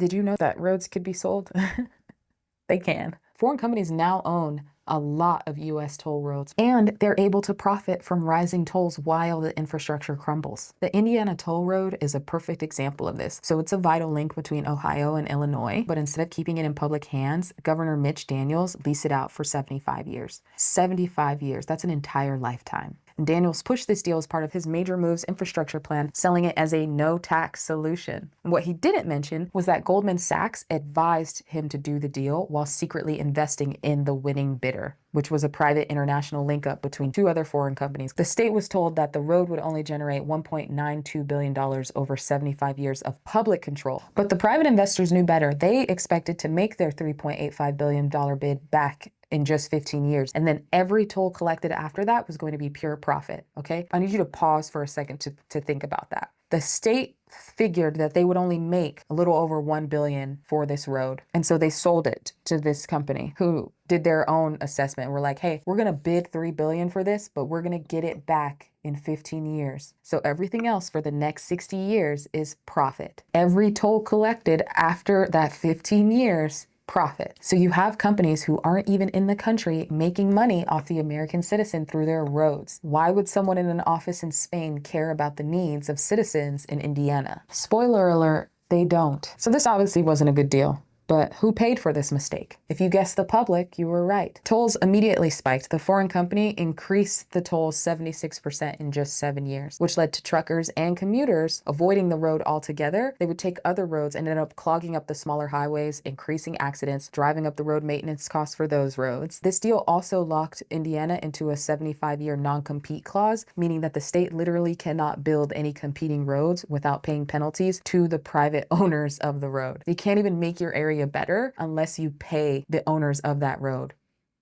Did you know that roads could be sold? They can. Foreign companies now own a lot of US toll roads, and they're able to profit from rising tolls while the infrastructure crumbles. The Indiana Toll Road is a perfect example of this. So it's a vital link between Ohio and Illinois, but instead of keeping it in public hands, Governor Mitch Daniels leased it out for 75 years. 75 years, that's an entire lifetime. Daniels pushed this deal as part of his major moves infrastructure plan, selling it as a no-tax solution. What he didn't mention was that Goldman Sachs advised him to do the deal while secretly investing in the winning bidder, which was a private international link-up between two other foreign companies. The state was told that the road would only generate $1.92 billion over 75 years of public control. But the private investors knew better. They expected to make their $3.85 billion bid back in just 15 years. And then every toll collected after that was going to be pure profit, okay? I need you to pause for a second to think about that. The state figured that they would only make a little over $1 billion for this road. And so they sold it to this company who did their own assessment. We're like, hey, we're gonna bid $3 billion for this, but we're gonna get it back in 15 years. So everything else for the next 60 years is profit. Every toll collected after that 15 years, profit. So you have companies who aren't even in the country making money off the American citizen through their roads. Why would someone in an office in Spain care about the needs of citizens in Indiana? Spoiler alert, they don't. So this obviously wasn't a good deal. But who paid for this mistake? If you guessed the public, you were right. Tolls immediately spiked. The foreign company increased the tolls 76% in just 7 years, which led to truckers and commuters avoiding the road altogether. They would take other roads and ended up clogging up the smaller highways, increasing accidents, driving up the road maintenance costs for those roads. This deal also locked Indiana into a 75-year non-compete clause, meaning that the state literally cannot build any competing roads without paying penalties to the private owners of the road. You can't even make your area better unless you pay the owners of that road,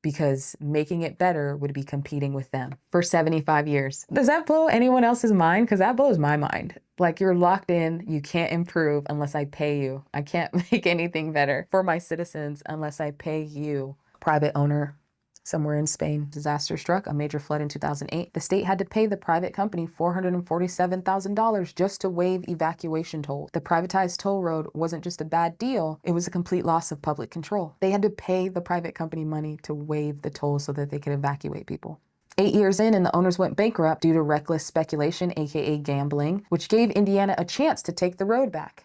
because making it better would be competing with them for 75 years. Does that blow anyone else's mind? Because that blows my mind. Like, you're locked in, you can't improve unless I pay you. I can't make anything better for my citizens unless I pay you. Private owner somewhere in Spain. Disaster struck, a major flood in 2008. The state had to pay the private company $447,000 just to waive evacuation toll. The privatized toll road wasn't just a bad deal, it was a complete loss of public control. They had to pay the private company money to waive the toll so that they could evacuate people. 8 years in, and the owners went bankrupt due to reckless speculation, aka gambling, which gave Indiana a chance to take the road back.